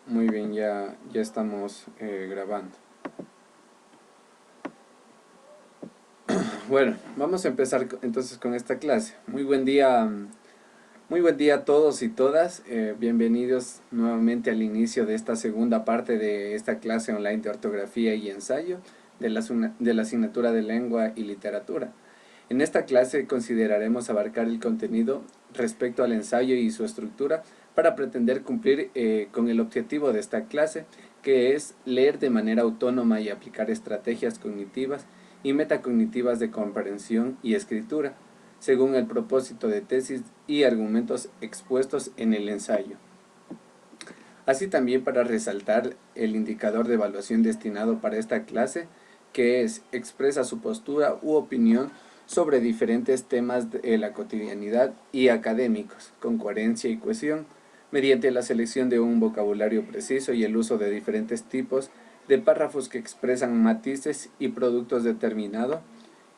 Muy bien, ya estamos grabando. Bueno, vamos a empezar entonces con esta clase. Muy buen día a todos y todas. Bienvenidos nuevamente al inicio de esta segunda parte de esta clase online de ortografía y ensayo de la asignatura de lengua y literatura. En esta clase consideraremos abarcar el contenido respecto al ensayo y su estructura para pretender cumplir con el objetivo de esta clase, que es leer de manera autónoma y aplicar estrategias cognitivas y metacognitivas de comprensión y escritura, según el propósito de tesis y argumentos expuestos en el ensayo. Así también para resaltar el indicador de evaluación destinado para esta clase, que expresa su postura u opinión sobre diferentes temas de la cotidianidad y académicos, con coherencia y cohesión, mediante la selección de un vocabulario preciso y el uso de diferentes tipos de párrafos que expresan matices y productos determinados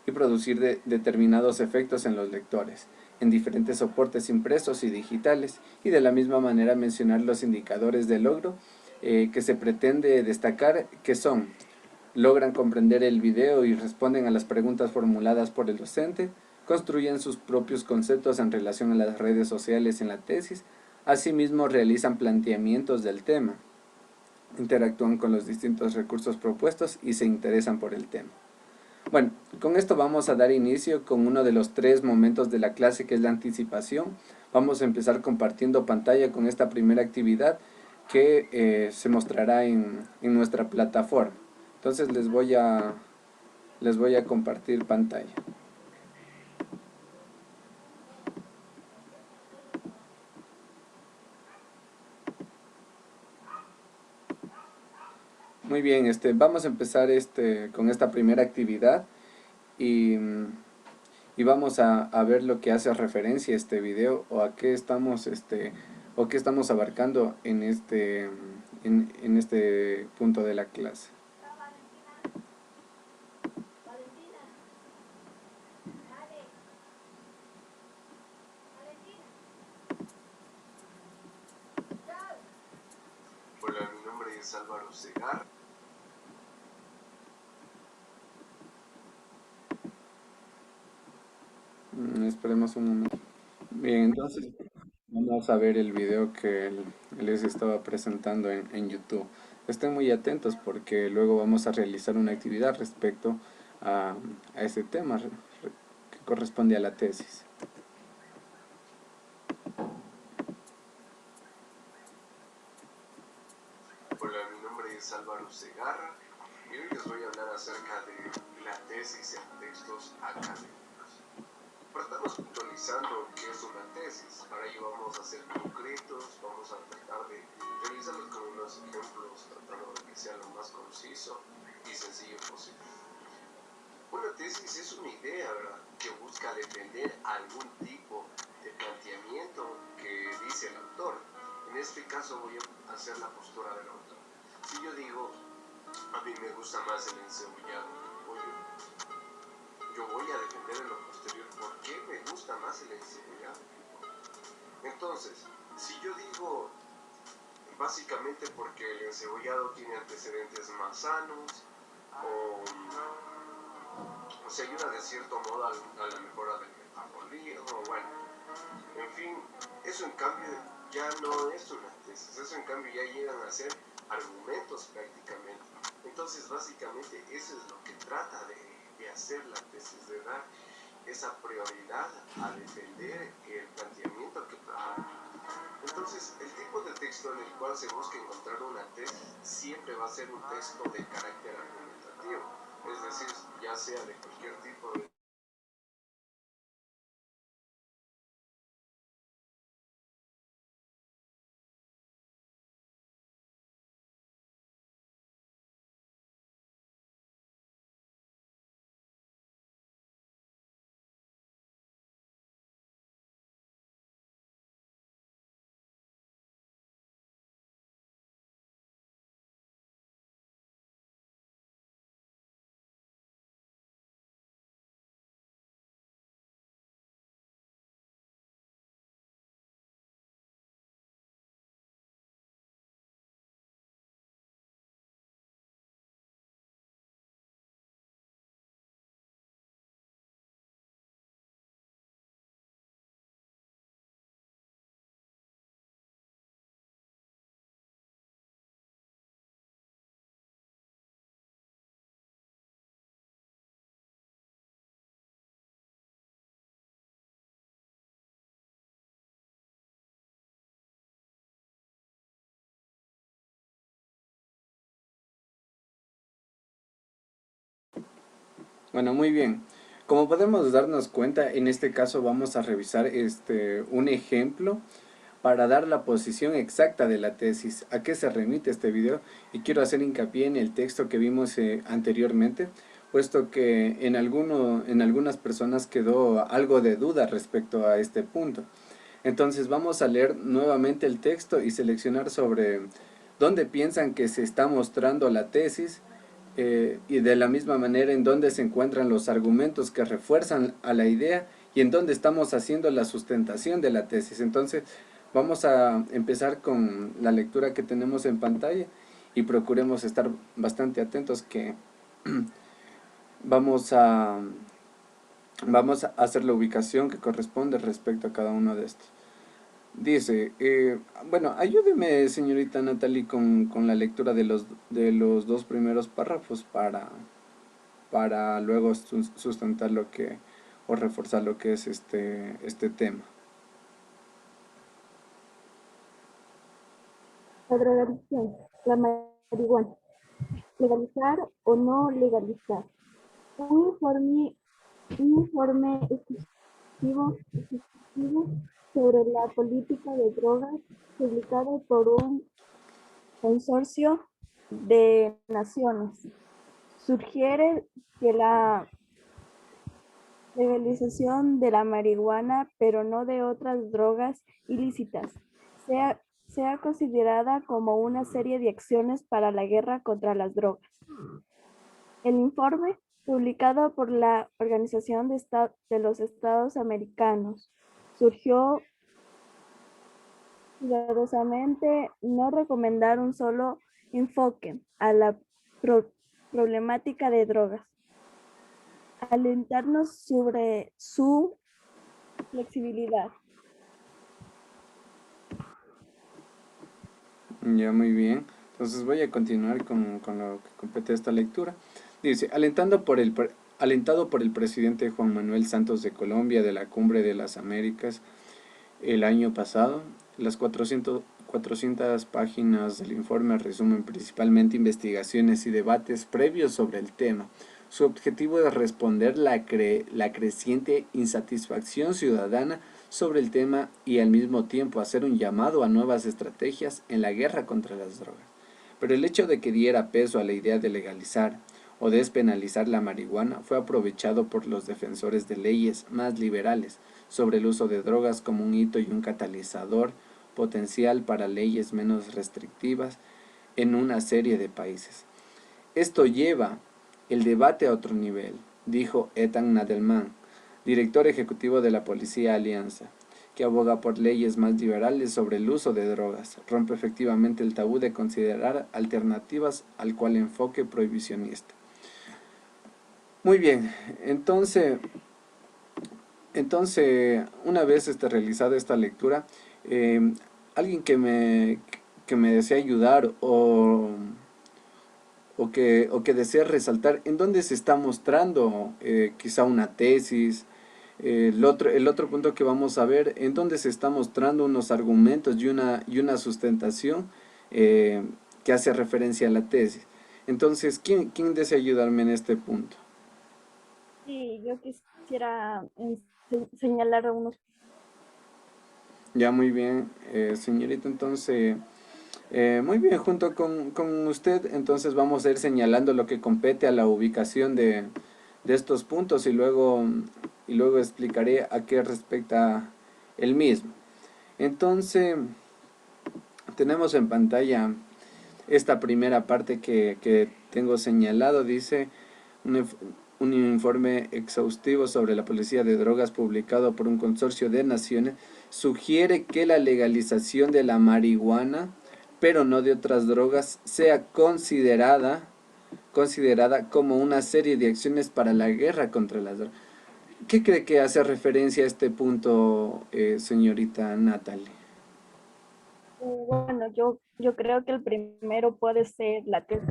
y producir determinados efectos en los lectores, en diferentes soportes impresos y digitales, y de la misma manera mencionar los indicadores de logro que se pretende destacar, que son: logran comprender el video y responden a las preguntas formuladas por el docente, construyen sus propios conceptos en relación a las redes sociales en la tesis, asimismo realizan planteamientos del tema, interactúan con los distintos recursos propuestos y se interesan por el tema. Bueno, con esto vamos a dar inicio con uno de los 3 momentos de la clase, que es la anticipación. Vamos a empezar compartiendo pantalla con esta primera actividad que se mostrará en nuestra plataforma. Entonces les voy a compartir pantalla. Muy bien, vamos a empezar con esta primera actividad y, y vamos a ver lo que hace referencia a este video, o a qué estamos, o qué estamos abarcando en este punto de la clase. Hola, mi nombre es Álvaro Segar. Esperemos un momento. Bien, entonces vamos a ver el video que les estaba presentando en YouTube. Estén muy atentos porque luego vamos a realizar una actividad respecto a, a ese tema que corresponde a la tesis. Hola, mi nombre es Álvaro Segarra y hoy les voy a hablar acerca de la tesis en textos académicos. Partamos puntualizando qué es una tesis. Para ello vamos a ser concretos, vamos a tratar de realizarlos con unos ejemplos, tratando de que sea lo más conciso y sencillo posible. Una tesis es una idea, ¿verdad?, que busca defender algún tipo de planteamiento que dice el autor. En este caso voy a hacer la postura del autor. Si yo digo, a mí me gusta más el encebollado que el pollo, yo voy a defender en lo posterior por qué me gusta más el encebollado que el pollo. Entonces, si yo digo, básicamente porque el encebollado tiene antecedentes más sanos, o se ayuda de cierto modo a la mejora del metabolismo, bueno, en fin, eso en cambio ya no es una tesis, eso en cambio ya llegan a ser argumentos prácticamente. Entonces básicamente eso es lo que trata de hacer la tesis, de dar esa prioridad a defender el planteamiento que trabaja. Entonces, el tipo de texto en el cual se busca encontrar una tesis siempre va a ser un texto de carácter argumentativo, es decir, ya sea de cualquier tipo de Bueno, muy bien. Como podemos darnos cuenta, en este caso vamos a revisar un ejemplo para dar la posición exacta de la tesis. ¿A qué se remite este video? Y quiero hacer hincapié en el texto que vimos anteriormente, puesto que en algunas personas quedó algo de duda respecto a este punto. Entonces vamos a leer nuevamente el texto y seleccionar sobre dónde piensan que se está mostrando la tesis, y de la misma manera en dónde se encuentran los argumentos que refuerzan a la idea y en dónde estamos haciendo la sustentación de la tesis. Entonces vamos a empezar con la lectura que tenemos en pantalla y procuremos estar bastante atentos que vamos a, vamos a hacer la ubicación que corresponde respecto a cada uno de estos. Dice, bueno, ayúdeme señorita Natalie con la lectura de los dos primeros párrafos para luego sustentar lo que o reforzar lo que es este tema. La drogadicción, la marihuana, legalizar o no legalizar. Un informe ejecutivo sobre la política de drogas publicado por un consorcio de naciones sugiere que la legalización de la marihuana, pero no de otras drogas ilícitas, sea considerada como una serie de acciones para la guerra contra las drogas. El informe, publicado por la Organización de los Estados Americanos, surgió cuidadosamente no recomendar un solo enfoque a la problemática de drogas, alentarnos sobre su flexibilidad. Ya, muy bien. Entonces voy a continuar con lo que compete esta lectura. Dice, alentado por el presidente Juan Manuel Santos de Colombia de la Cumbre de las Américas el año pasado, las 400 páginas del informe resumen principalmente investigaciones y debates previos sobre el tema. Su objetivo es responder la creciente insatisfacción ciudadana sobre el tema y al mismo tiempo hacer un llamado a nuevas estrategias en la guerra contra las drogas. Pero el hecho de que diera peso a la idea de legalizar o despenalizar la marihuana fue aprovechado por los defensores de leyes más liberales sobre el uso de drogas como un hito y un catalizador potencial para leyes menos restrictivas en una serie de países. Esto lleva el debate a otro nivel, dijo Ethan Nadelman, director ejecutivo de la Policía Alianza, que aboga por leyes más liberales sobre el uso de drogas. Rompe efectivamente el tabú de considerar alternativas al cual enfoque prohibicionista. Muy bien, entonces una vez realizada esta lectura, alguien que me desea ayudar o que desea resaltar en dónde se está mostrando quizá una tesis. El otro punto que vamos a ver, en dónde se está mostrando unos argumentos y una sustentación que hace referencia a la tesis. Entonces, ¿quién desea ayudarme en este punto? Sí, yo quisiera señalar unos. Ya, muy bien, señorita, entonces, muy bien, junto con usted, entonces vamos a ir señalando lo que compete a la ubicación de estos puntos y luego explicaré a qué respecta el mismo. Entonces, tenemos en pantalla esta primera parte que tengo señalado, dice un informe exhaustivo sobre la policía de drogas publicado por un consorcio de naciones sugiere que la legalización de la marihuana, pero no de otras drogas, sea considerada como una serie de acciones para la guerra contra las drogas. ¿Qué cree que hace referencia a este punto, señorita Natalie? Bueno, yo creo que el primero puede ser la tesis.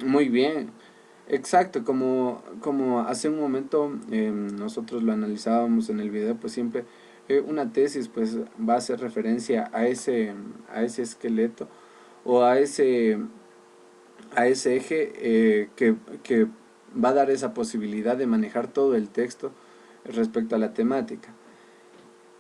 Muy bien, exacto, como hace un momento nosotros lo analizábamos en el video, pues siempre una tesis pues va a hacer referencia a ese esqueleto o a ese eje que va a dar esa posibilidad de manejar todo el texto respecto a la temática.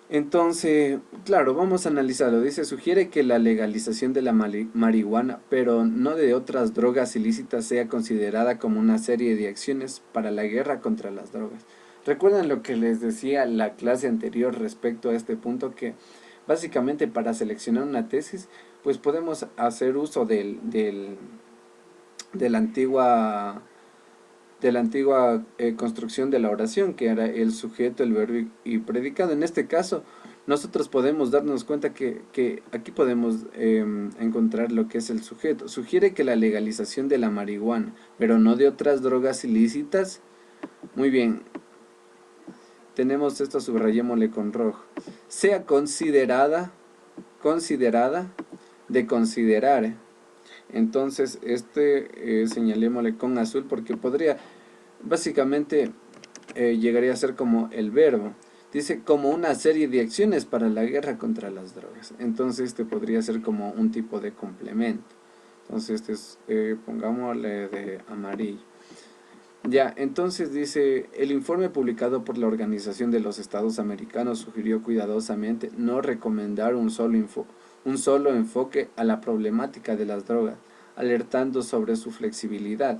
Entonces, claro, vamos a analizarlo. Dice, sugiere que la legalización de la marihuana, pero no de otras drogas ilícitas, sea considerada como una serie de acciones para la guerra contra las drogas. ¿Recuerdan lo que les decía la clase anterior respecto a este punto? Que básicamente para seleccionar una tesis, pues podemos hacer uso de la antigua construcción de la oración, que era el sujeto, el verbo y predicado. En este caso, nosotros podemos darnos cuenta que aquí podemos encontrar lo que es el sujeto. Sugiere que la legalización de la marihuana, pero no de otras drogas ilícitas. Muy bien. Tenemos esto, subrayémosle con rojo. Sea considerada de considerar. Entonces, señalémosle con azul porque podría, básicamente, llegaría a ser como el verbo. Dice, como una serie de acciones para la guerra contra las drogas. Entonces, este podría ser como un tipo de complemento. Entonces, pongámosle de amarillo. Ya, entonces dice, el informe publicado por la Organización de los Estados Americanos sugirió cuidadosamente no recomendar un solo enfoque a la problemática de las drogas, alertando sobre su flexibilidad.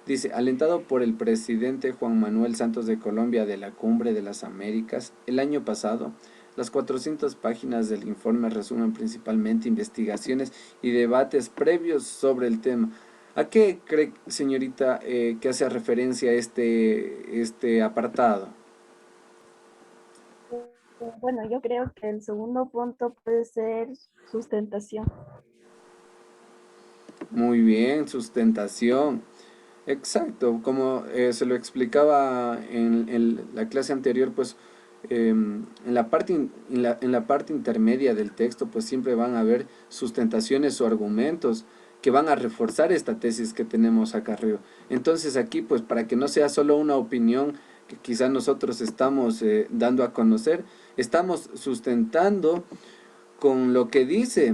Dice, alentado por el presidente Juan Manuel Santos de Colombia de la Cumbre de las Américas el año pasado, las 400 páginas del informe resumen principalmente investigaciones y debates previos sobre el tema. ¿A qué cree, señorita, que hace referencia este apartado? Bueno, yo creo que el segundo punto puede ser sustentación. Muy bien, sustentación. Exacto, como se lo explicaba en la clase anterior, pues en la parte intermedia del texto, pues siempre van a haber sustentaciones o argumentos que van a reforzar esta tesis que tenemos acá arriba. Entonces aquí, pues para que no sea solo una opinión que quizás nosotros estamos dando a conocer, estamos sustentando con lo que dice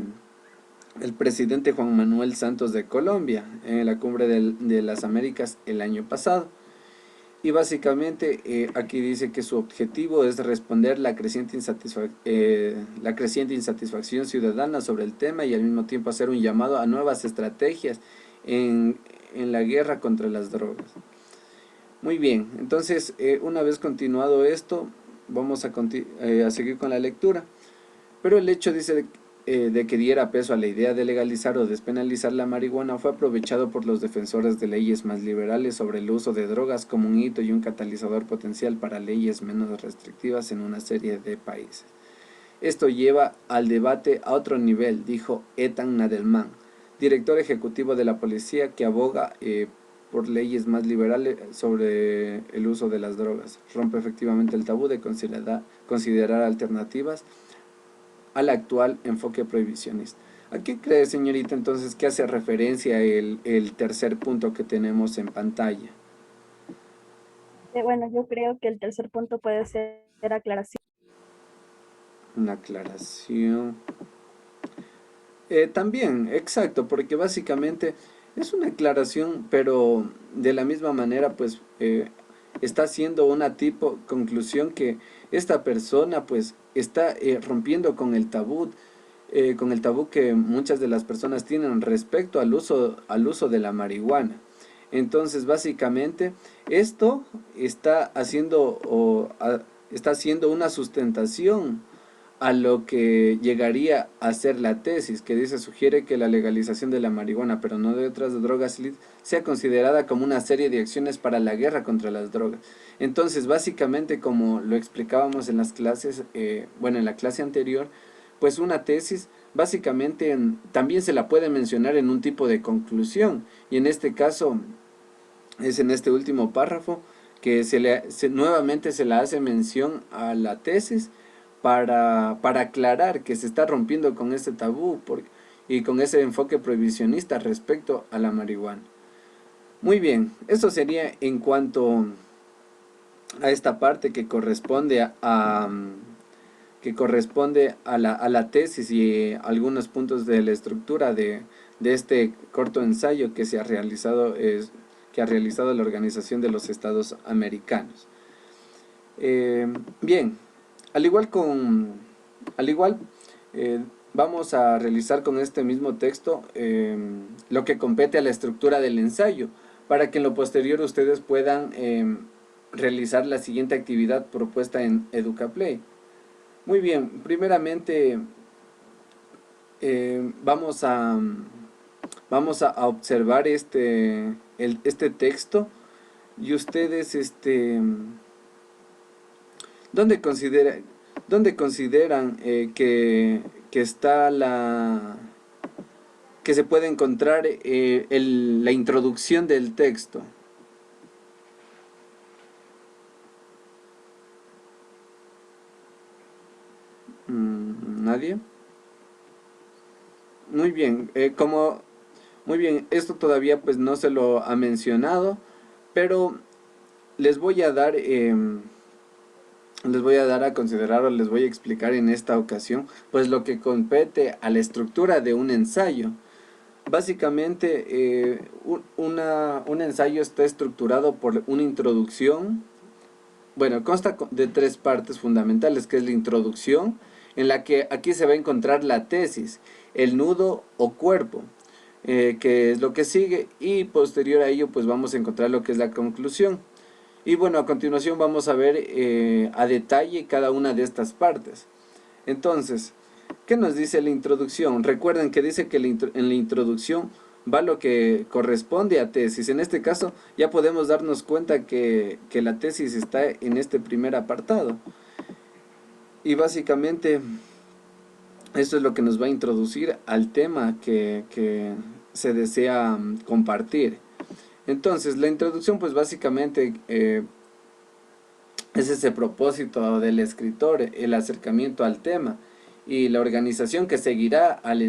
el presidente Juan Manuel Santos de Colombia en la Cumbre de las Américas el año pasado. Y básicamente aquí dice que su objetivo es responder la creciente insatisfacción ciudadana sobre el tema y al mismo tiempo hacer un llamado a nuevas estrategias en la guerra contra las drogas. Muy bien, entonces una vez continuado esto, vamos a seguir con la lectura. Pero el hecho, dice, de que diera peso a la idea de legalizar o despenalizar la marihuana fue aprovechado por los defensores de leyes más liberales sobre el uso de drogas como un hito y un catalizador potencial para leyes menos restrictivas en una serie de países. Esto lleva al debate a otro nivel, dijo Ethan Nadelman, director ejecutivo de la policía, que aboga por leyes más liberales sobre el uso de las drogas. Rompe efectivamente el tabú de considerar alternativas al actual enfoque prohibicionista. ¿A qué cree, señorita, entonces que hace referencia el tercer punto que tenemos en pantalla? Bueno, yo creo que el tercer punto puede ser aclaración. Una aclaración. También, exacto, porque básicamente es una aclaración, pero de la misma manera, pues, está haciendo una tipo conclusión que esta persona, pues, está rompiendo con el tabú que muchas de las personas tienen respecto al uso de la marihuana. Entonces, básicamente, esto está haciendo una sustentación a lo que llegaría a ser la tesis, que dice, sugiere que la legalización de la marihuana, pero no de otras drogas, sea considerada como una serie de acciones para la guerra contra las drogas. Entonces, básicamente, como lo explicábamos en las clases, en la clase anterior, pues una tesis, básicamente, también se la puede mencionar en un tipo de conclusión, y en este caso, es en este último párrafo, que nuevamente se le hace mención a la tesis, para aclarar que se está rompiendo con ese tabú y con ese enfoque prohibicionista respecto a la marihuana. Muy bien, eso sería en cuanto a esta parte que corresponde a la tesis y algunos puntos de la estructura de este corto ensayo que se ha realizado que ha realizado la Organización de los Estados Americanos. Bien, al igual vamos a realizar con este mismo texto lo que compete a la estructura del ensayo, para que en lo posterior ustedes puedan realizar la siguiente actividad propuesta en EducaPlay. Muy bien, primeramente vamos a observar este texto, y ustedes ¿dónde consideran que está que se puede encontrar la introducción del texto? ¿Nadie? Muy bien, muy bien, esto todavía pues no se lo ha mencionado, pero les voy a dar a considerar, o les voy a explicar en esta ocasión pues lo que compete a la estructura de un ensayo. Básicamente un ensayo está estructurado por una introducción. Bueno, consta de tres partes fundamentales, que es la introducción, en la que aquí se va a encontrar la tesis, el nudo o cuerpo, que es lo que sigue, y posterior a ello pues vamos a encontrar lo que es la conclusión. Y bueno, a continuación vamos a ver a detalle cada una de estas partes. Entonces, ¿qué nos dice la introducción? Recuerden que dice que en la introducción va lo que corresponde a tesis. En este caso ya podemos darnos cuenta que la tesis está en este primer apartado. Y básicamente esto es lo que nos va a introducir al tema que se desea compartir. Entonces, la introducción pues básicamente es ese propósito del escritor, el acercamiento al tema y la organización que seguirá el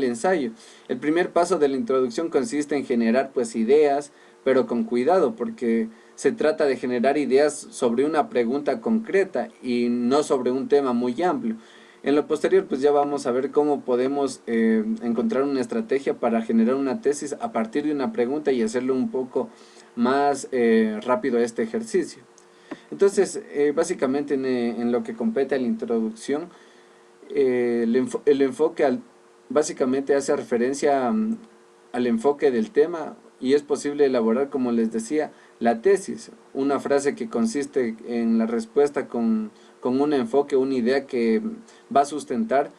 ensayo. El primer paso de la introducción consiste en generar pues ideas, pero con cuidado, porque se trata de generar ideas sobre una pregunta concreta y no sobre un tema muy amplio. En lo posterior pues ya vamos a ver cómo podemos encontrar una estrategia para generar una tesis a partir de una pregunta y hacerlo un poco más rápido a este ejercicio. Entonces básicamente en lo que compete a la introducción, el enfoque básicamente hace referencia al enfoque del tema, y es posible elaborar, como les decía, la tesis, una frase que consiste en la respuesta con un enfoque, una idea que va a sustentar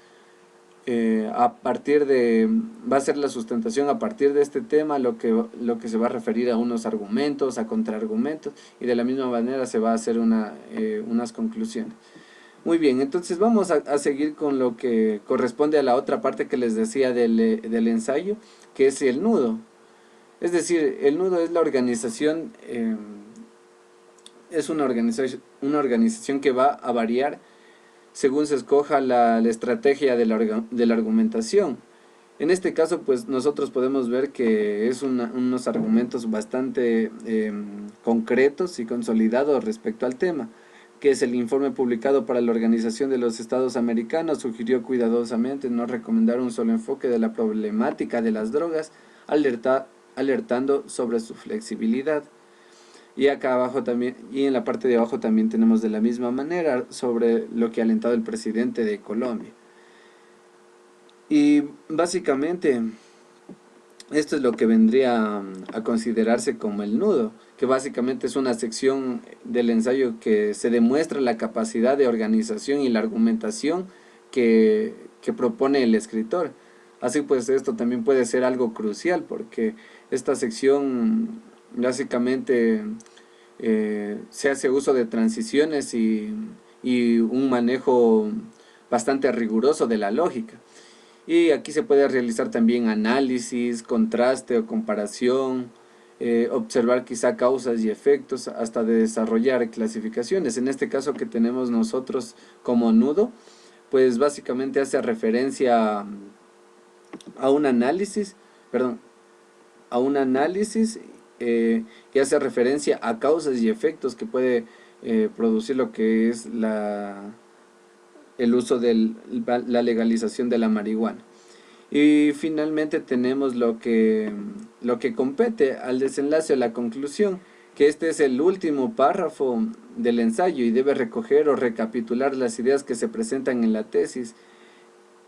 va a ser la sustentación a partir de este tema, lo que se va a referir a unos argumentos, a contraargumentos, y de la misma manera se va a hacer unas conclusiones. Muy bien, entonces vamos a seguir con lo que corresponde a la otra parte que les decía del ensayo, que es el nudo. Es decir, el nudo es la organización, es una organización que va a variar según se escoja la estrategia de la argumentación. En este caso, pues nosotros podemos ver que es unos argumentos bastante concretos y consolidados respecto al tema, que es el informe publicado para la Organización de los Estados Americanos, sugirió cuidadosamente no recomendar un solo enfoque de la problemática de las drogas, alertando sobre su flexibilidad. Y acá abajo también, y en la parte de abajo también tenemos de la misma manera sobre lo que ha alentado el presidente de Colombia. Y básicamente esto es lo que vendría a considerarse como el nudo, que básicamente es una sección del ensayo que se demuestra la capacidad de organización y la argumentación que propone el escritor. Así pues, esto también puede ser algo crucial, porque esta sección básicamente se hace uso de transiciones y un manejo bastante riguroso de la lógica. Y aquí se puede realizar también análisis, contraste o comparación, observar quizá causas y efectos, hasta de desarrollar clasificaciones. En este caso que tenemos nosotros como nudo, pues básicamente hace referencia a un análisis, y hace referencia a causas y efectos que puede producir lo que es el uso de la legalización de la marihuana. Y finalmente tenemos lo que compete al desenlace o la conclusión, que este es el último párrafo del ensayo y debe recoger o recapitular las ideas que se presentan en la tesis,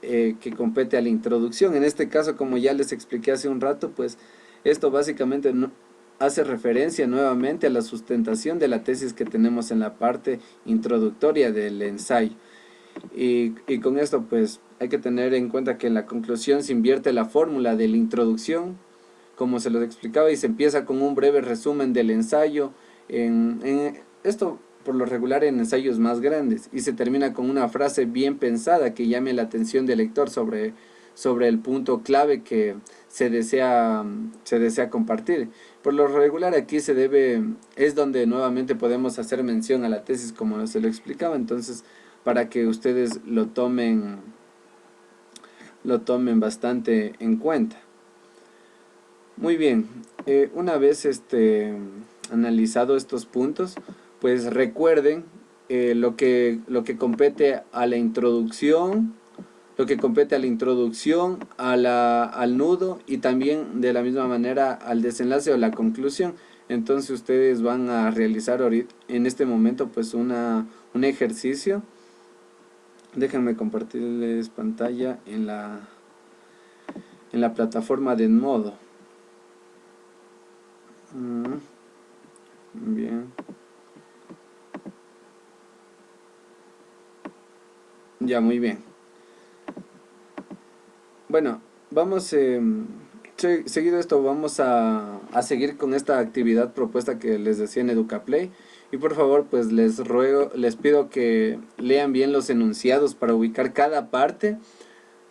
que compete a la introducción. En este caso, como ya les expliqué hace un rato, pues esto básicamente hace referencia nuevamente a la sustentación de la tesis que tenemos en la parte introductoria del ensayo. Y con esto pues hay que tener en cuenta que en la conclusión se invierte la fórmula de la introducción, como se los explicaba, y se empieza con un breve resumen del ensayo, esto por lo regular en ensayos más grandes, y se termina con una frase bien pensada que llame la atención del lector sobre el punto clave que se desea compartir. Por lo regular aquí es donde nuevamente podemos hacer mención a la tesis como se lo explicaba, entonces para que ustedes lo tomen bastante en cuenta. Muy bien, una vez analizado estos puntos, pues recuerden lo que compete a la introducción, al nudo y también de la misma manera al desenlace o la conclusión. Entonces ustedes van a realizar ahorita, en este momento, pues un ejercicio. Déjenme compartirles pantalla en la plataforma de Enmodo. Bien. Ya, muy bien. Bueno, vamos, seguido esto, vamos a seguir con esta actividad propuesta que les decía en EducaPlay. Y por favor, pues les pido que lean bien los enunciados para ubicar cada parte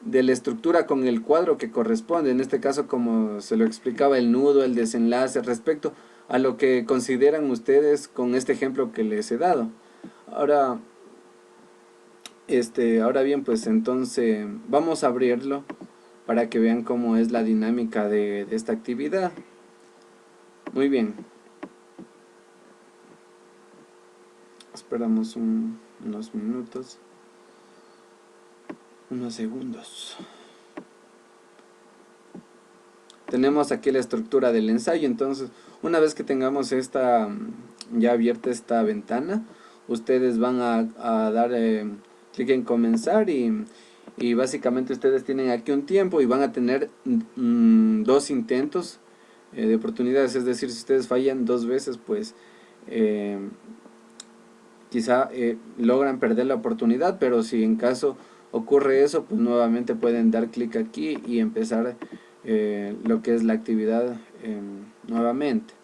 de la estructura con el cuadro que corresponde. En este caso, como se lo explicaba, el nudo, el desenlace, respecto a lo que consideran ustedes con este ejemplo que les he dado. Ahora bien, pues entonces vamos a abrirlo para que vean cómo es la dinámica de esta actividad. Muy bien. Esperamos unos minutos. Unos segundos. Tenemos aquí la estructura del ensayo. Entonces, una vez que tengamos ya abierta esta ventana, ustedes van a dar clic en comenzar y básicamente ustedes tienen aquí un tiempo y van a tener 2 intentos de oportunidades. Es decir, si ustedes fallan 2 veces, pues quizá logran perder la oportunidad, pero si en caso ocurre eso, pues nuevamente pueden dar clic aquí y empezar lo que es la actividad nuevamente.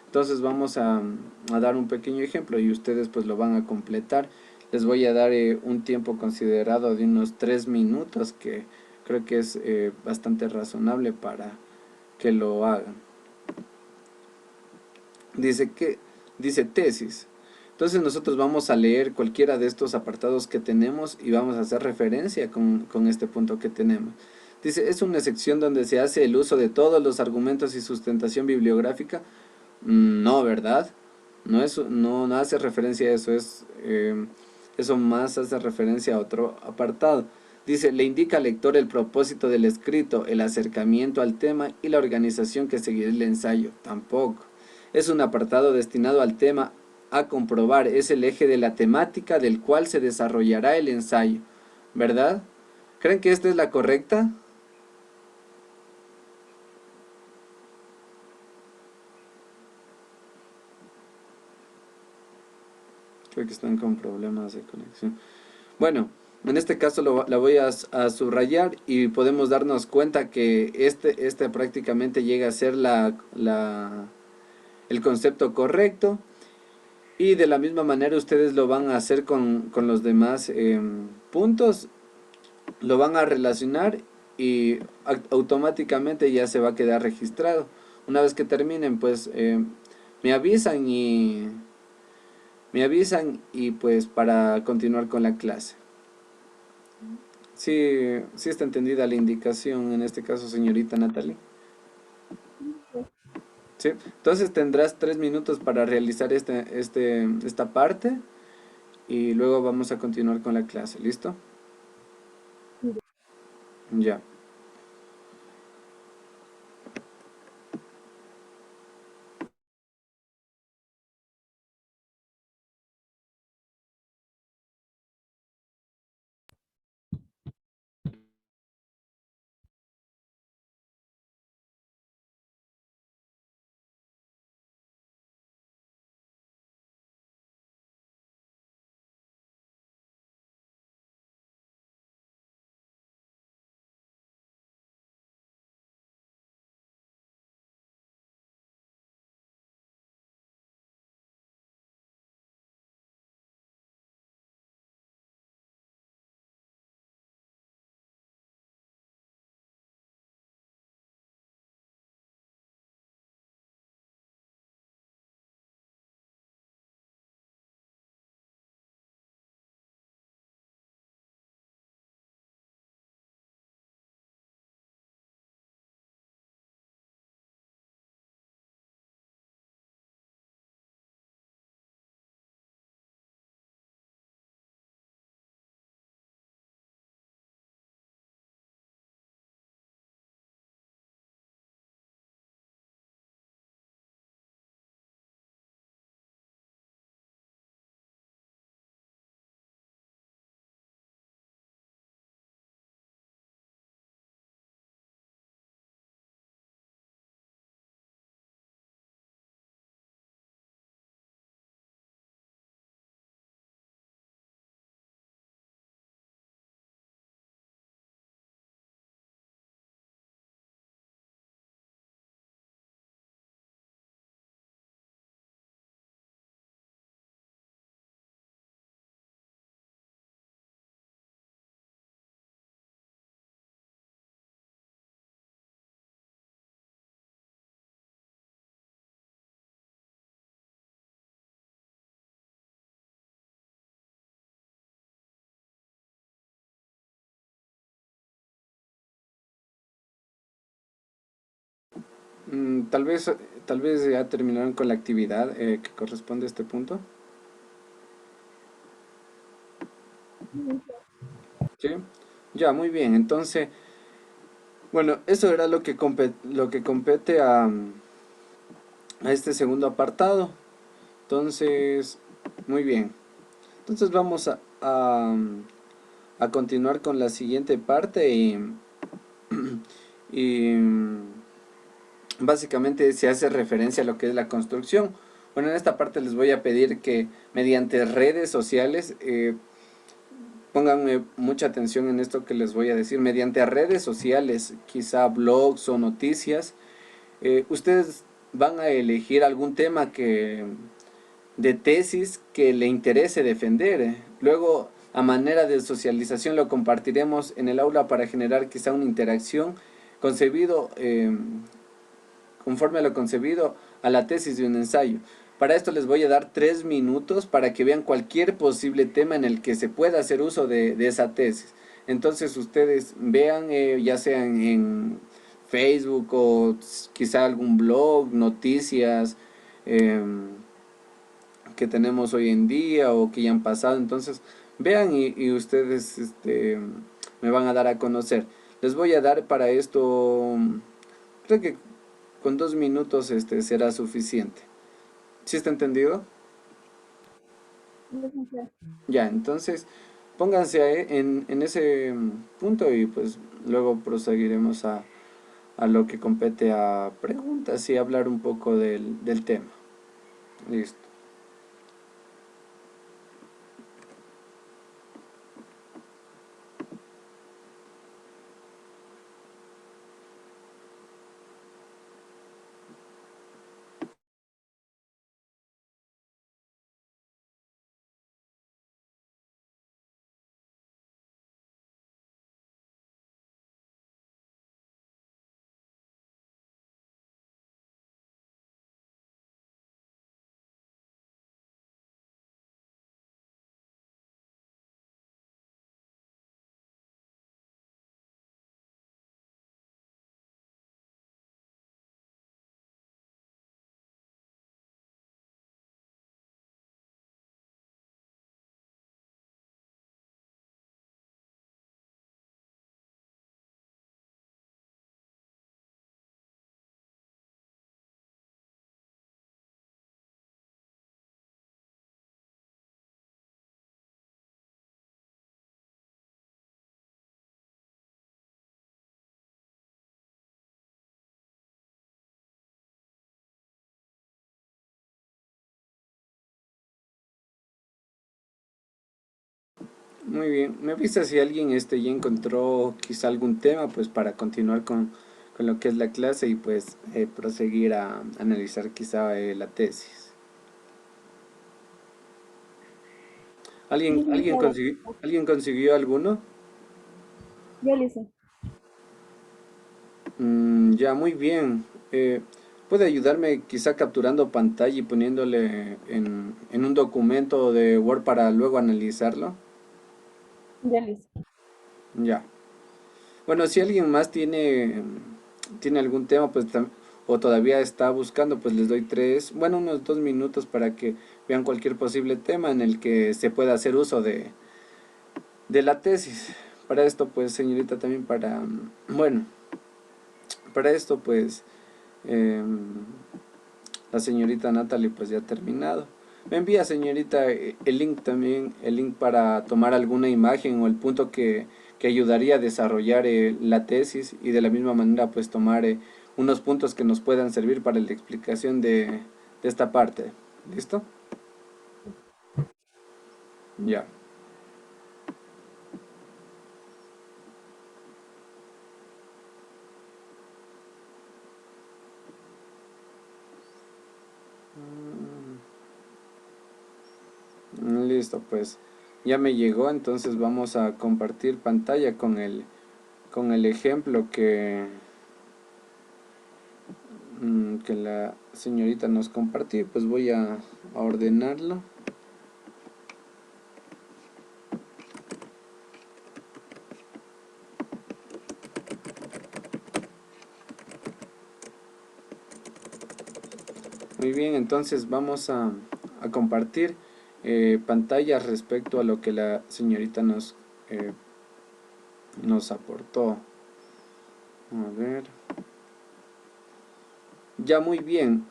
Entonces vamos a dar un pequeño ejemplo y ustedes pues lo van a completar. Les voy a dar un tiempo considerado de unos 3 minutos, que creo que es bastante razonable para que lo hagan. Dice tesis. Entonces nosotros vamos a leer cualquiera de estos apartados que tenemos y vamos a hacer referencia con este punto que tenemos. Dice, es una sección donde se hace el uso de todos los argumentos y sustentación bibliográfica. No, ¿verdad? No hace referencia a eso, eso más hace referencia a otro apartado. Dice, le indica al lector el propósito del escrito, el acercamiento al tema y la organización que seguirá el ensayo. Tampoco. Es un apartado destinado al tema a comprobar, es el eje de la temática del cual se desarrollará el ensayo, ¿verdad? ¿Creen que esta es la correcta? Creo que están con problemas de conexión. Bueno, en este caso la voy a subrayar y podemos darnos cuenta que este prácticamente llega a ser el concepto correcto. Y de la misma manera ustedes lo van a hacer con los demás puntos, lo van a relacionar y automáticamente ya se va a quedar registrado. Una vez que terminen, pues me avisan y pues para continuar con la clase. Sí está entendida la indicación en este caso, señorita Natalie. ¿Sí? Entonces tendrás 3 minutos para realizar esta parte y luego vamos a continuar con la clase. ¿Listo? Ya. Tal vez ya terminaron con la actividad que corresponde a este punto. ¿Sí? Ya, muy bien. Entonces, bueno, eso era lo que compete a este segundo apartado. Entonces, muy bien. Entonces vamos a continuar con la siguiente parte y básicamente se hace referencia a lo que es la construcción. Bueno, en esta parte les voy a pedir que mediante redes sociales, pónganme mucha atención en esto que les voy a decir, mediante redes sociales, quizá blogs o noticias, ustedes van a elegir algún tema de tesis que le interese defender. Luego, a manera de socialización, lo compartiremos en el aula para generar quizá una interacción concebido, conforme a lo concebido a la tesis de un ensayo. Para esto les voy a dar 3 minutos para que vean cualquier posible tema en el que se pueda hacer uso de esa tesis. Entonces ustedes vean, ya sea en Facebook o quizá algún blog, noticias, em, que tenemos hoy en día o que ya han pasado. Entonces, vean y ustedes me van a dar a conocer. Les voy a dar para esto, creo que con 2 minutos será suficiente. ¿Sí está entendido? Licenciada. Ya, entonces pónganse en ese punto y pues luego proseguiremos a lo que compete a preguntas y hablar un poco del tema. Listo. Muy bien, me avisa si alguien ya encontró quizá algún tema pues para continuar con lo que es la clase y pues proseguir a analizar quizá la tesis. Licenciada. ¿Alguien consiguió alguno? Yo le hice. Ya, muy bien. ¿Puede ayudarme quizá capturando pantalla y poniéndole en un documento de Word para luego analizarlo? Ya le hice. Ya. Bueno, si alguien más tiene algún tema, pues o todavía está buscando, pues les doy unos 2 minutos para que vean cualquier posible tema en el que se pueda hacer uso de la tesis. Para esto, pues, señorita, también bueno, para esto, pues, em, la señorita Natalie, pues, ya ha terminado. Me envía, señorita, el link también, el link para tomar alguna imagen o el punto que ayudaría a desarrollar la tesis y de la misma manera pues tomar unos puntos que nos puedan servir para la explicación de esta parte. ¿Listo? Ya. Listo, pues ya me llegó, entonces vamos a compartir pantalla con el ejemplo que la señorita nos compartió. Pues voy a ordenarlo. Muy bien, entonces vamos a compartir pantalla respecto a lo que la señorita nos aportó. A ver. Ya, muy bien.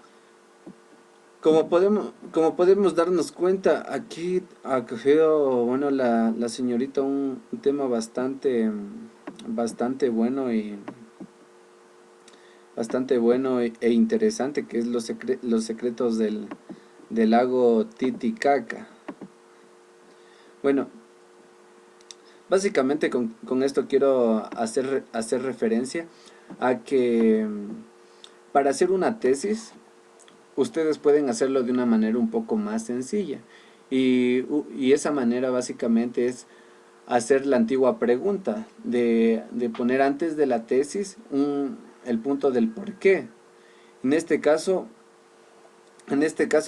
Como podemos darnos cuenta, aquí ha cogido, bueno, la señorita un tema bastante bueno e interesante, que es los secretos del lago Titicaca. Bueno, básicamente con esto quiero hacer referencia a que para hacer una tesis ustedes pueden hacerlo de una manera un poco más sencilla, y esa manera básicamente es hacer la antigua pregunta de poner antes de la tesis el punto del por qué. En este caso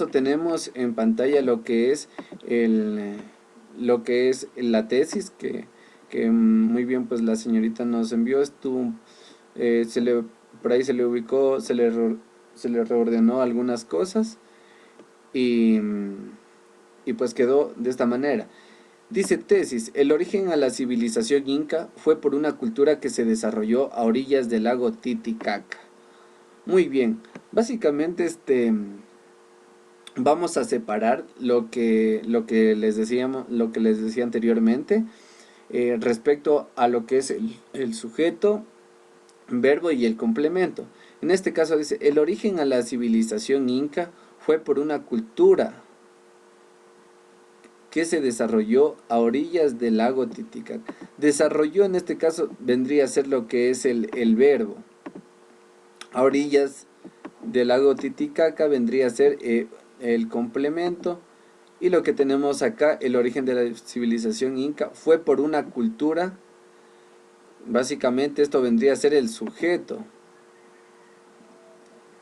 tenemos en pantalla lo que es la tesis que muy bien pues la señorita nos envió. Por ahí se le ubicó, se le reordenó algunas cosas y pues quedó de esta manera. Dice: tesis: el origen a la civilización inca fue por una cultura que se desarrolló a orillas del lago Titicaca. Muy bien, básicamente vamos a separar lo que les decía anteriormente, respecto a lo que es el sujeto, verbo y el complemento. En este caso dice: el origen a la civilización inca fue por una cultura que se desarrolló a orillas del lago Titicaca. Desarrolló en este caso vendría a ser lo que es el verbo. A orillas del lago Titicaca vendría a ser el complemento. Y lo que tenemos acá, el origen de la civilización inca fue por una cultura. Básicamente esto vendría a ser el sujeto.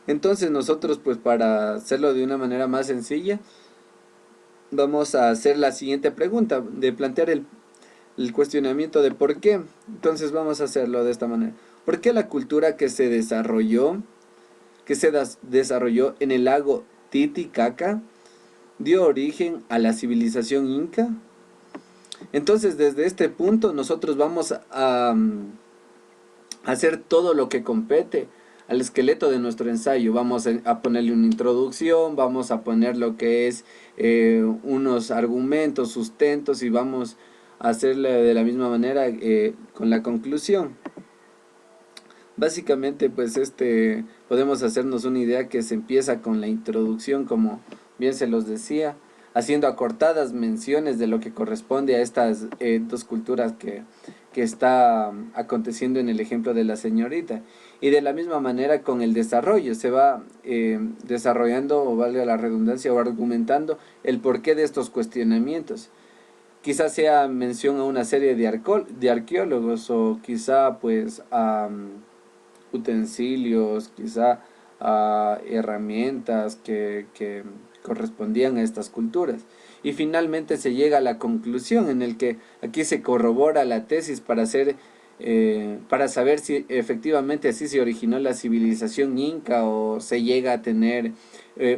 Entonces nosotros, pues para hacerlo de una manera más sencilla, vamos a hacer la siguiente pregunta, de plantear el cuestionamiento de por qué. Entonces vamos a hacerlo de esta manera: ¿por qué la cultura que se desarrolló en el lago Titicaca dio origen a la civilización inca? Entonces desde este punto nosotros vamos a hacer todo lo que compete al esqueleto de nuestro ensayo. Vamos a ponerle una introducción, vamos a poner lo que es unos argumentos, sustentos, y vamos a hacerle de la misma manera con la conclusión. Básicamente pues podemos hacernos una idea que se empieza con la introducción, como bien se los decía, haciendo acortadas menciones de lo que corresponde a estas dos culturas que está aconteciendo en el ejemplo de la señorita. Y de la misma manera con el desarrollo, se va desarrollando, o valga la redundancia, o argumentando el porqué de estos cuestionamientos. Quizás sea mención a una serie de arqueólogos, o quizá pues a utensilios, quizá a herramientas que correspondían a estas culturas. Y finalmente se llega a la conclusión, en el que aquí se corrobora la tesis para saber si efectivamente así se originó la civilización inca, o se llega a tener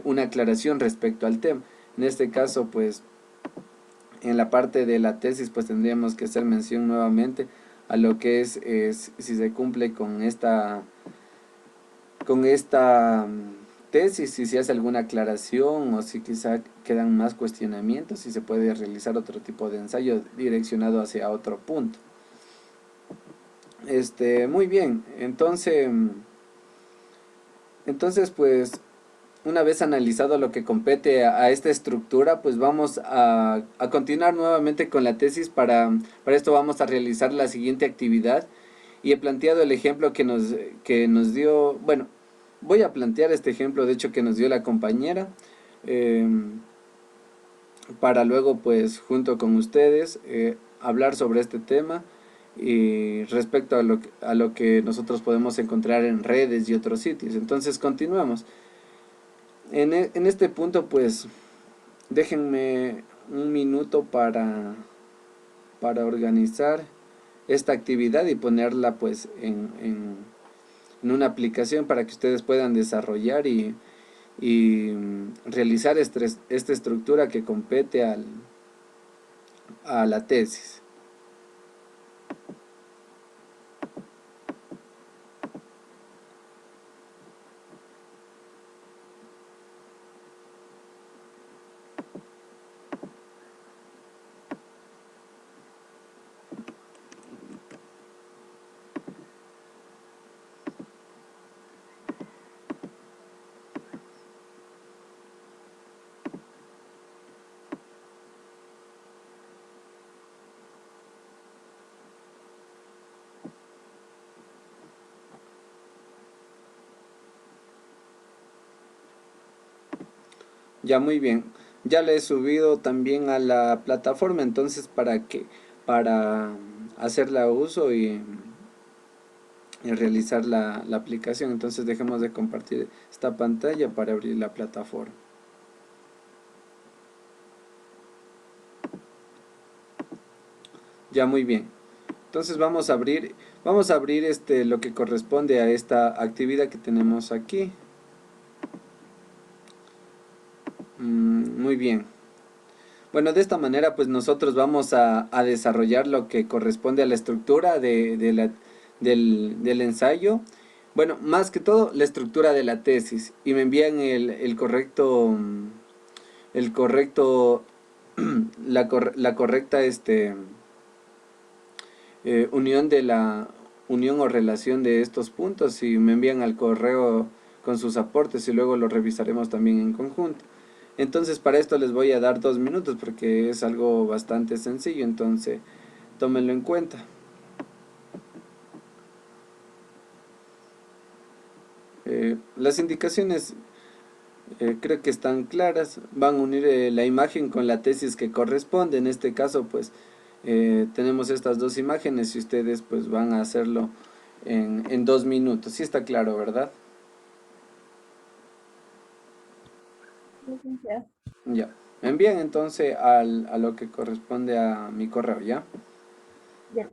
una aclaración respecto al tema. En este caso pues en la parte de la tesis pues tendríamos que hacer mención nuevamente a lo que es si se cumple con esta tesis, si se hace alguna aclaración, o si quizá quedan más cuestionamientos, si se puede realizar otro tipo de ensayo direccionado hacia otro punto. Muy bien, entonces pues una vez analizado lo que compete a esta estructura, pues vamos a continuar nuevamente con la tesis. Para esto vamos a realizar la siguiente actividad, y he planteado el ejemplo que nos dio, bueno, voy a plantear este ejemplo de hecho que nos dio la compañera, para luego pues junto con ustedes hablar sobre este tema, y respecto a lo que nosotros podemos encontrar en redes y otros sitios. Entonces continuamos. En este punto pues déjenme un minuto para organizar esta actividad y ponerla pues en una aplicación para que ustedes puedan desarrollar y y realizar esta estructura que compete a la tesis. Ya, muy bien. Ya le he subido también a la plataforma, entonces para hacerla uso y realizar la aplicación. Entonces dejemos de compartir esta pantalla para abrir la plataforma. Ya, muy bien. Entonces vamos a abrir lo que corresponde a esta actividad que tenemos aquí. Muy bien. Bueno, de esta manera pues nosotros vamos a desarrollar lo que corresponde a la estructura del ensayo. Bueno, más que todo la estructura de la tesis. Y me envían el correcto, la correcta unión de la unión o relación de estos puntos y me envían al correo con sus aportes y luego lo revisaremos también en conjunto. Entonces para esto les voy a dar 2 minutos porque es algo bastante sencillo, entonces tómenlo en cuenta. Las indicaciones creo que están claras, van a unir la imagen con la tesis que corresponde. En este caso pues tenemos estas dos imágenes y ustedes pues van a hacerlo en 2 minutos. Sí está claro, ¿verdad? Licenciado. Ya. Me envían entonces a lo que corresponde a mi correo, ¿ya? Ya.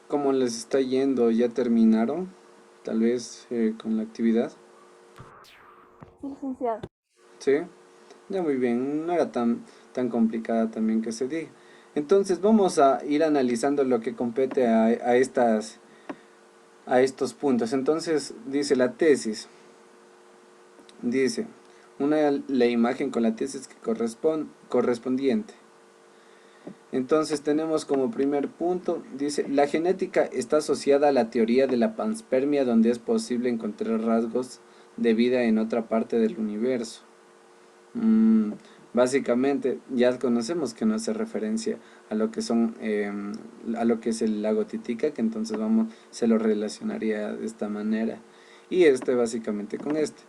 ¿Cómo les está yendo? ¿Ya terminaron? Tal vez con la actividad. Sí, licenciado. ¿Sí? Ya, muy bien. No era tan complicada también que se diga. Entonces vamos a ir analizando lo que compete a estos puntos. Entonces dice la tesis. Dice, la imagen con la tesis que correspondiente. Entonces tenemos como primer punto, dice, la genética está asociada a la teoría de la panspermia donde es posible encontrar rasgos de vida en otra parte del universo. Básicamente ya conocemos que no hace referencia a lo que a lo que es el lago Titicaca, que entonces se lo relacionaría de esta manera. Y básicamente con este.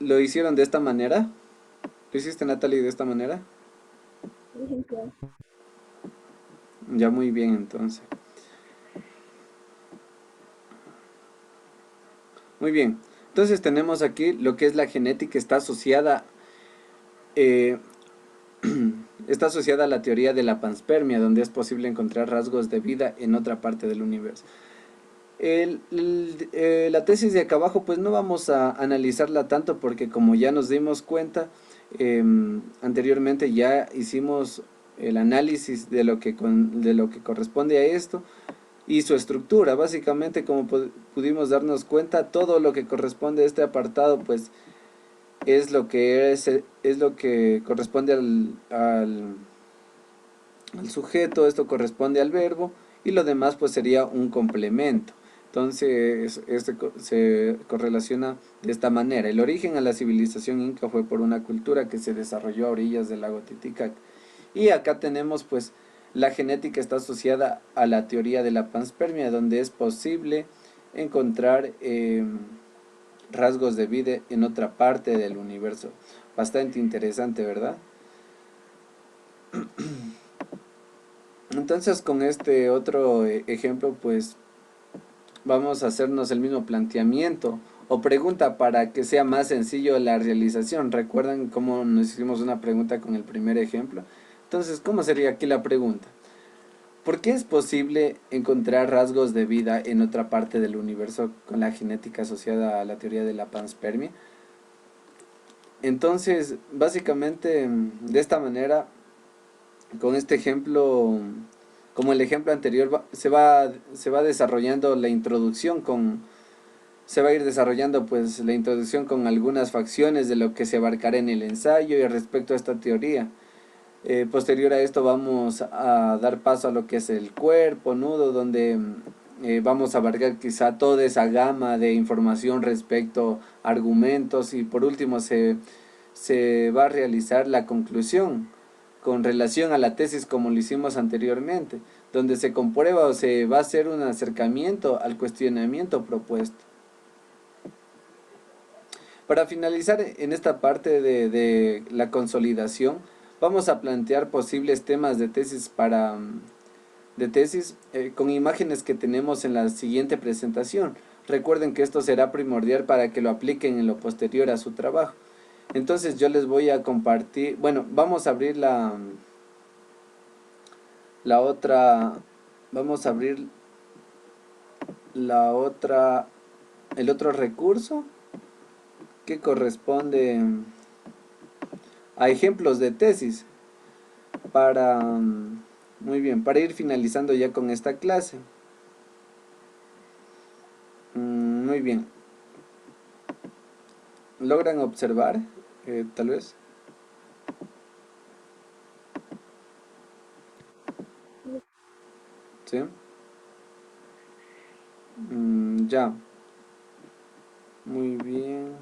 ¿Lo hicieron de esta manera? ¿Lo hiciste, Natalie, de esta manera? Licenciado. Ya, muy bien, entonces. Muy bien. Entonces tenemos aquí lo que es la genética está asociada eh, está asociada a la teoría de la panspermia, donde es posible encontrar rasgos de vida en otra parte del universo. La tesis de acá abajo pues no vamos a analizarla tanto porque como ya nos dimos cuenta, anteriormente ya hicimos el análisis de lo que corresponde a esto y su estructura. Básicamente, como pudimos darnos cuenta, todo lo que corresponde a este apartado pues es lo que corresponde al sujeto, esto corresponde al verbo y lo demás pues sería un complemento. Entonces, se correlaciona de esta manera. El origen a la civilización inca fue por una cultura que se desarrolló a orillas del lago Titicaca. Y acá tenemos pues la genética está asociada a la teoría de la panspermia, donde es posible encontrar rasgos de vida en otra parte del universo. Bastante interesante, ¿verdad? Entonces, con este otro ejemplo, pues vamos a hacernos el mismo planteamiento o pregunta para que sea más sencillo la realización. ¿Recuerdan cómo nos hicimos una pregunta con el primer ejemplo? Entonces, ¿cómo sería aquí la pregunta? ¿Por qué es posible encontrar rasgos de vida en otra parte del universo con la genética asociada a la teoría de la panspermia? Entonces, básicamente, de esta manera, con este ejemplo, como el ejemplo anterior, se va desarrollando la introducción se va a ir desarrollando pues la introducción con algunas facciones de lo que se abarcará en el ensayo y respecto a esta teoría. Posterior a esto vamos a dar paso a lo que es el cuerpo, nudo, donde vamos a abarcar quizá toda esa gama de información respecto a argumentos y por último se va a realizar la conclusión con relación a la tesis como lo hicimos anteriormente, donde se comprueba o se va a hacer un acercamiento al cuestionamiento propuesto. Para finalizar en esta parte de la consolidación, vamos a plantear posibles temas de tesis con imágenes que tenemos en la siguiente presentación. Recuerden que esto será primordial para que lo apliquen en lo posterior a su trabajo. Entonces yo les voy a compartir, bueno, vamos a abrir el otro recurso que corresponde a ejemplos de tesis muy bien, para ir finalizando ya con esta clase. Muy bien. ¿Logran observar? Tal vez. ¿Sí? Ya. Muy bien.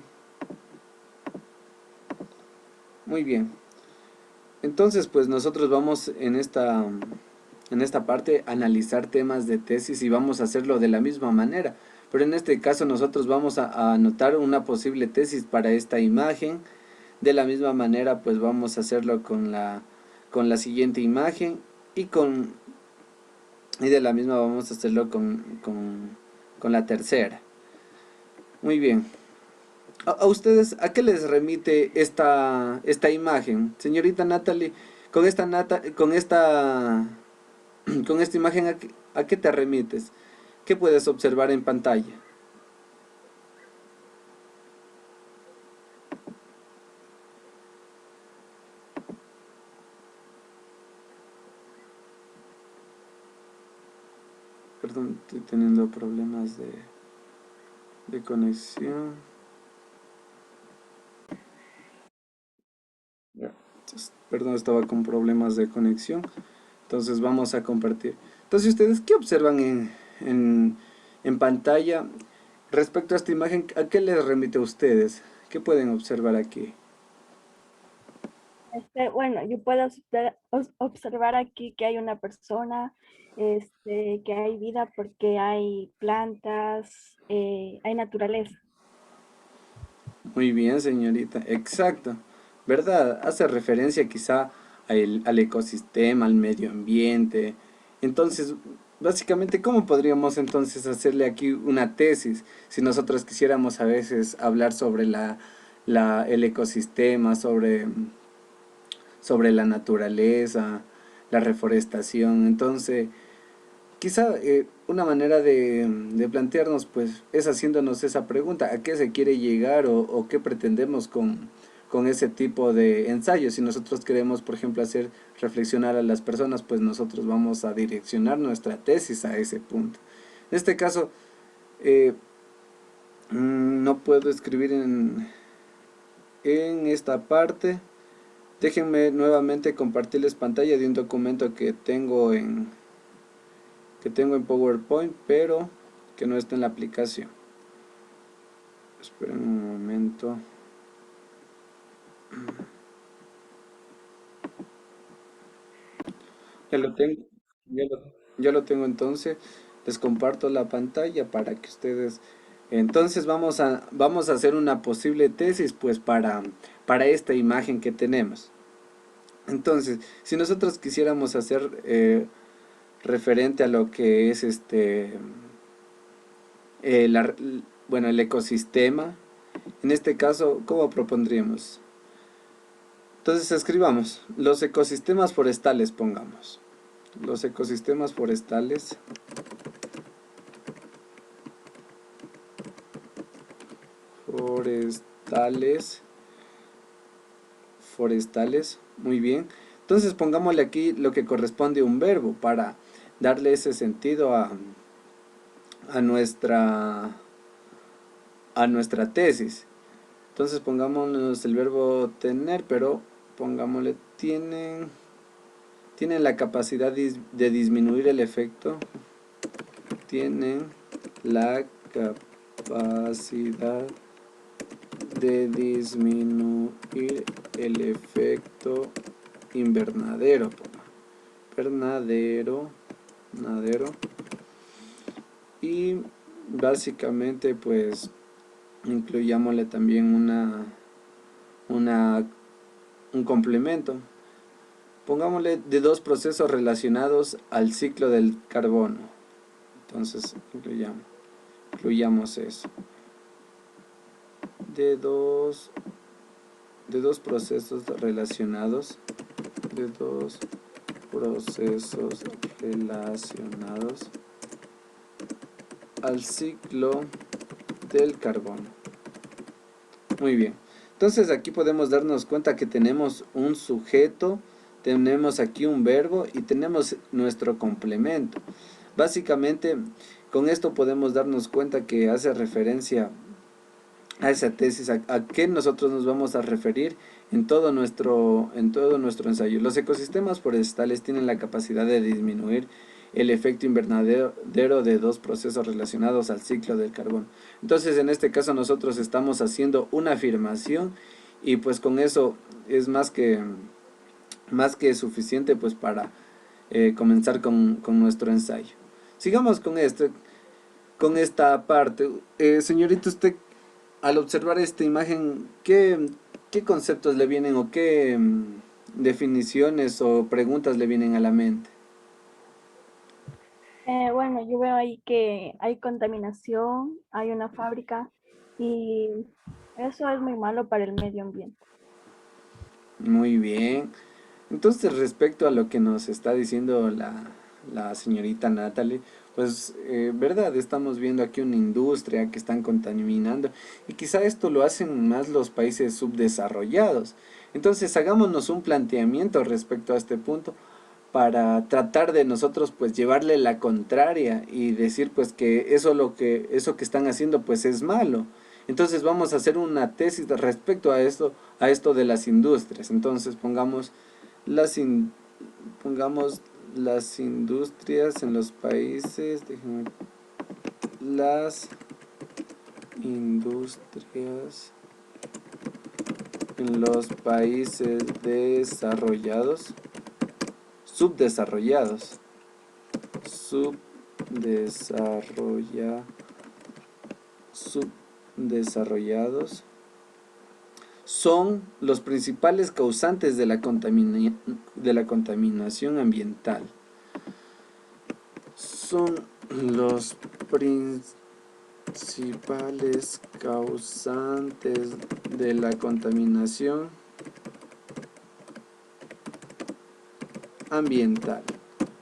Muy bien. Entonces, pues nosotros vamos en esta parte a analizar temas de tesis y vamos a hacerlo de la misma manera. Pero en este caso nosotros vamos a anotar una posible tesis para esta imagen. De la misma manera, pues vamos a hacerlo con la siguiente imagen y de la misma vamos a hacerlo con la tercera. Muy bien. ¿A ustedes a qué les remite esta imagen? Señorita Natalie, con esta imagen, ¿a qué te remites? ¿Qué puedes observar en pantalla? Perdón, estoy teniendo problemas de conexión. Perdón, estaba con problemas de conexión. Entonces vamos a compartir. Entonces, ¿ustedes qué observan en pantalla respecto a esta imagen? ¿A qué les remite a ustedes? ¿Qué pueden observar aquí? Bueno, yo puedo observar aquí que hay una persona, que hay vida porque hay plantas, hay naturaleza. Muy bien, señorita. Exacto. ¿Verdad? Hace referencia quizá al ecosistema, al medio ambiente. Entonces, básicamente, ¿cómo podríamos entonces hacerle aquí una tesis si nosotros quisiéramos a veces hablar sobre el ecosistema, sobre sobre la naturaleza, la reforestación. Entonces, quizá una manera de plantearnos pues es haciéndonos esa pregunta, ¿a qué se quiere llegar o qué pretendemos con ese tipo de ensayos? Si nosotros queremos, por ejemplo, hacer reflexionar a las personas, pues nosotros vamos a direccionar nuestra tesis a ese punto. En este caso, eh, no puedo escribir en esta parte. Déjenme nuevamente compartirles pantalla de un documento que tengo en PowerPoint, pero que no está en la aplicación. Esperen un momento. Ya lo tengo, ya lo tengo entonces. Les comparto la pantalla para que ustedes... Entonces vamos a hacer una posible tesis pues para esta imagen que tenemos. Entonces, si nosotros quisiéramos hacer referente a lo que es eh, la- bueno, el ecosistema, en este caso, ¿cómo propondríamos? Entonces escribamos los ecosistemas forestales, pongamos. Los ecosistemas forestales, forestales, muy bien. Entonces pongámosle aquí lo que corresponde a un verbo para darle ese sentido a a nuestra tesis. Entonces pongámonos el verbo tener, pero pongámosle tienen la capacidad de disminuir el efecto, tienen la capacidad de disminuir el efecto invernadero, invernadero, y básicamente pues incluyámosle también una un complemento. Pongámosle de dos procesos relacionados al ciclo del carbono. Entonces incluyamos eso. De dos procesos relacionados. De dos procesos relacionados al ciclo del carbono. Muy bien. Entonces aquí podemos darnos cuenta que tenemos un sujeto, tenemos aquí un verbo y tenemos nuestro complemento. Básicamente con esto podemos darnos cuenta que hace referencia a esa tesis, a qué nosotros nos vamos a referir en todo nuestro ensayo. Los ecosistemas forestales tienen la capacidad de disminuir el efecto invernadero de dos procesos relacionados al ciclo del carbono. Entonces, en este caso nosotros estamos haciendo una afirmación y pues con eso es más que suficiente pues para comenzar con nuestro ensayo. Sigamos con esta parte. Señorita, usted al observar esta imagen, qué conceptos le vienen o qué definiciones o preguntas le vienen a la mente? Bueno, yo veo ahí que hay contaminación, hay una fábrica y eso es muy malo para el medio ambiente. Muy bien. Entonces, respecto a lo que nos está diciendo la señorita Natalie, pues, verdad, estamos viendo aquí una industria que están contaminando y quizá esto lo hacen más los países subdesarrollados. Entonces, hagámonos un planteamiento respecto a este punto para tratar de nosotros pues llevarle la contraria y decir pues que eso que están haciendo pues es malo. Entonces vamos a hacer una tesis respecto a esto de las industrias. Entonces pongamos las industrias en los países, las industrias en los países desarrollados, subdesarrollados, subdesarrolla, subdesarrollados, son los principales causantes de de la contaminación ambiental. Son los principales causantes de la contaminación ambiental.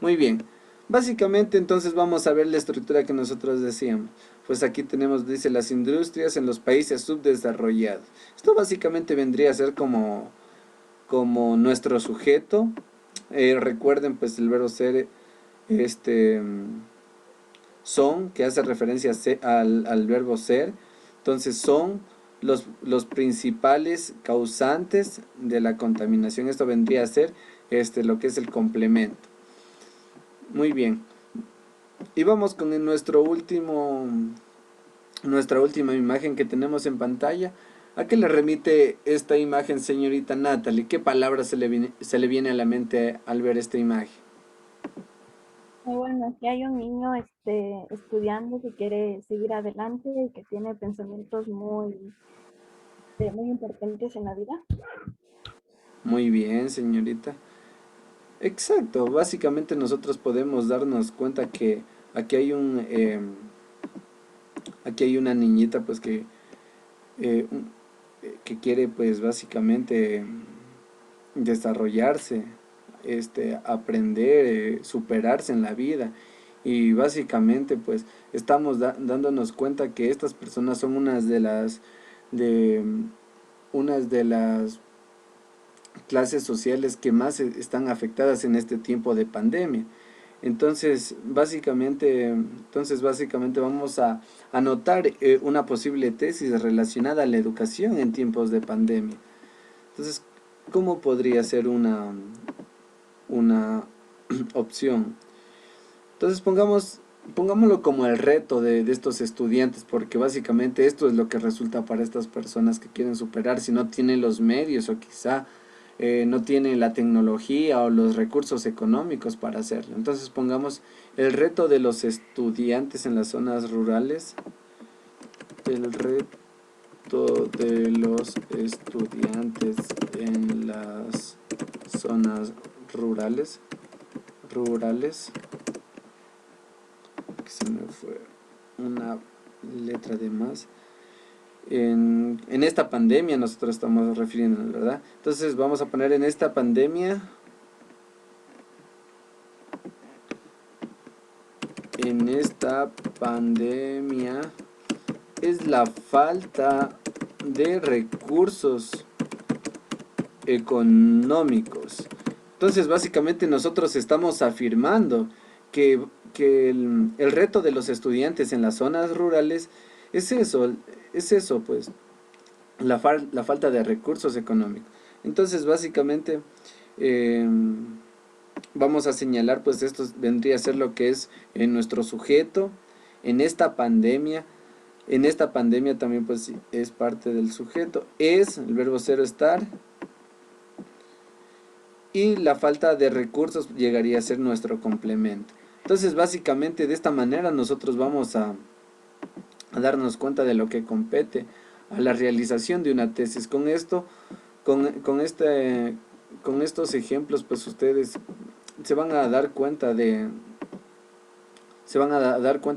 Muy bien. Básicamente entonces vamos a ver la estructura que nosotros decíamos. Pues aquí tenemos, dice, las industrias en los países subdesarrollados. Esto básicamente vendría a ser como nuestro sujeto. Recuerden pues el verbo ser, este, son, que hace referencia al verbo ser. Entonces son los principales causantes de la contaminación. Esto vendría a ser lo que es el complemento. Muy bien. Y vamos con nuestra última imagen que tenemos en pantalla. ¿A qué le remite esta imagen, señorita Natalie? ¿Qué palabra se le viene a la mente al ver esta imagen? Bueno, aquí hay un niño estudiando que quiere seguir adelante y que tiene pensamientos muy importantes en la vida. Muy bien, señorita. Exacto, básicamente nosotros podemos darnos cuenta que aquí hay aquí hay una niñita pues eh, un- que quiere pues básicamente desarrollarse, aprender, superarse en la vida. Y básicamente pues estamos dándonos cuenta que estas personas son de unas de las clases sociales que más están afectadas en este tiempo de pandemia. Entonces básicamente vamos a anotar una posible tesis relacionada a la educación en tiempos de pandemia. Entonces, ¿cómo podría ser una opción? Entonces pongámoslo como el reto de estos estudiantes, porque básicamente esto es lo que resulta para estas personas que quieren superar, si no tienen los medios o quizá no tienen la tecnología o los recursos económicos para hacerlo. Entonces pongamos el reto de los estudiantes en las zonas rurales, el reto de los estudiantes en las zonas rurales, que se me fue una letra de más. En esta pandemia nosotros estamos refiriéndonos, ¿verdad? Entonces vamos a poner en esta pandemia, es la falta de recursos económicos. Entonces básicamente nosotros estamos afirmando que el reto de los estudiantes en las zonas rurales es eso pues, la falta de recursos económicos. Entonces básicamente eh, vamos a señalar pues esto vendría a ser lo que es en nuestro sujeto en esta pandemia. En esta pandemia también pues es parte del sujeto, es el verbo ser o estar, y la falta de recursos llegaría a ser nuestro complemento. Entonces básicamente de esta manera nosotros vamos a darnos cuenta de lo que compete a la realización de una tesis. Con esto, con este, con estos ejemplos, pues ustedes se van a dar cuenta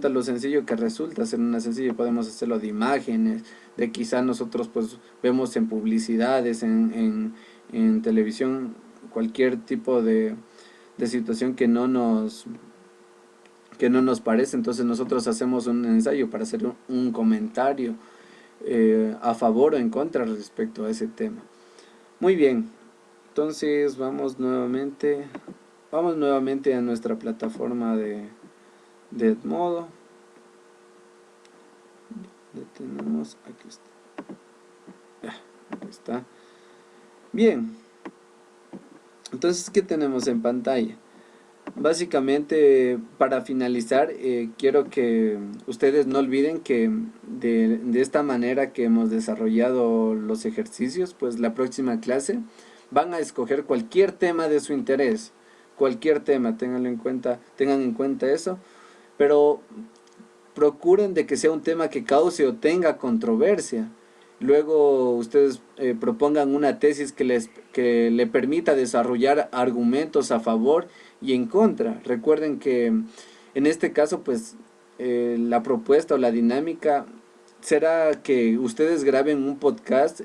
lo sencillo que resulta ser una sencilla. Podemos hacerlo de imágenes, de quizá nosotros pues vemos en publicidades, en televisión, cualquier tipo de situación que no nos parece. Entonces nosotros hacemos un ensayo para hacer un comentario a favor o en contra respecto a ese tema. Muy bien, entonces vamos nuevamente a nuestra plataforma de Edmodo. Tenemos, aquí está. Aquí está. Bien, entonces, ¿qué tenemos en pantalla? Básicamente, para finalizar, quiero que ustedes no olviden que de esta manera que hemos desarrollado los ejercicios, pues la próxima clase van a escoger cualquier tema de su interés, cualquier tema, tengan en cuenta eso, pero procuren de que sea un tema que cause o tenga controversia. Luego ustedes propongan una tesis que le permita desarrollar argumentos a favor y en contra. Recuerden que en este caso pues la propuesta o la dinámica será que ustedes graben un podcast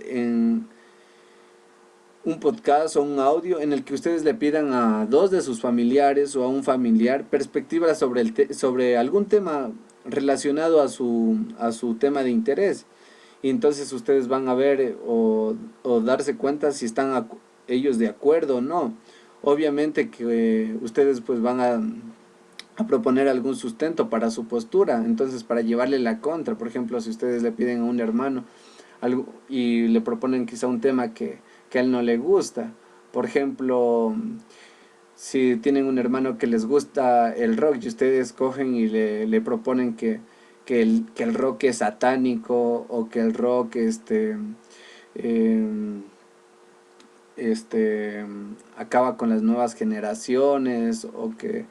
un podcast o un audio en el que ustedes le pidan a dos de sus familiares o a un familiar perspectivas sobre, sobre algún tema relacionado a su tema de interés. Y entonces ustedes van a ver o darse cuenta si están ellos de acuerdo o no. Obviamente que ustedes pues van a proponer algún sustento para su postura, entonces para llevarle la contra. Por ejemplo, si ustedes le piden a un hermano algo y le proponen quizá un tema que a él no le gusta, por ejemplo, si tienen un hermano que les gusta el rock y ustedes cogen y le proponen que el rock es satánico o que el rock em, acaba con las nuevas generaciones o que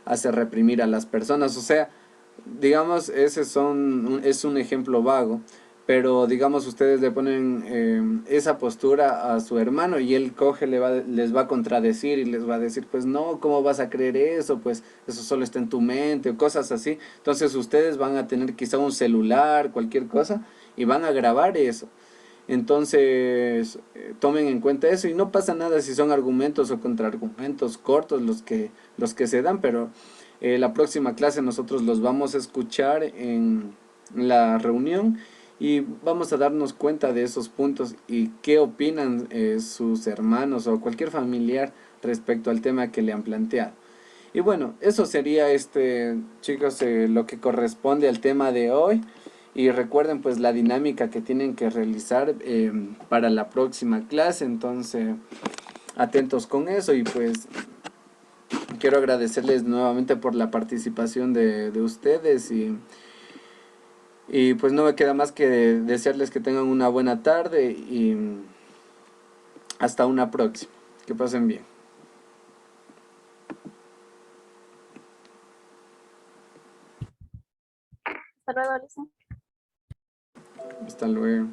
hace reprimir a las personas, o sea, digamos, es un ejemplo vago, pero digamos ustedes le ponen esa postura a su hermano y él coge, les va a contradecir y les va a decir, pues no, ¿cómo vas a creer eso? Pues eso solo está en tu mente o cosas así. Entonces ustedes van a tener quizá un celular, cualquier cosa, y van a grabar eso. Entonces, tomen en cuenta eso y no pasa nada si son argumentos o contraargumentos cortos los que se dan, pero la próxima clase nosotros los vamos a escuchar en la reunión y vamos a darnos cuenta de esos puntos y qué opinan sus hermanos o cualquier familiar respecto al tema que le han planteado. Y bueno, eso sería chicos, lo que corresponde al tema de hoy. Y recuerden pues la dinámica que tienen que realizar para la próxima clase. Entonces, atentos con eso. Y pues quiero agradecerles nuevamente por la participación de ustedes. Y pues no me queda más que desearles que tengan una buena tarde. Y hasta una próxima. Que pasen bien. Hasta luego, Lisa. Hasta luego.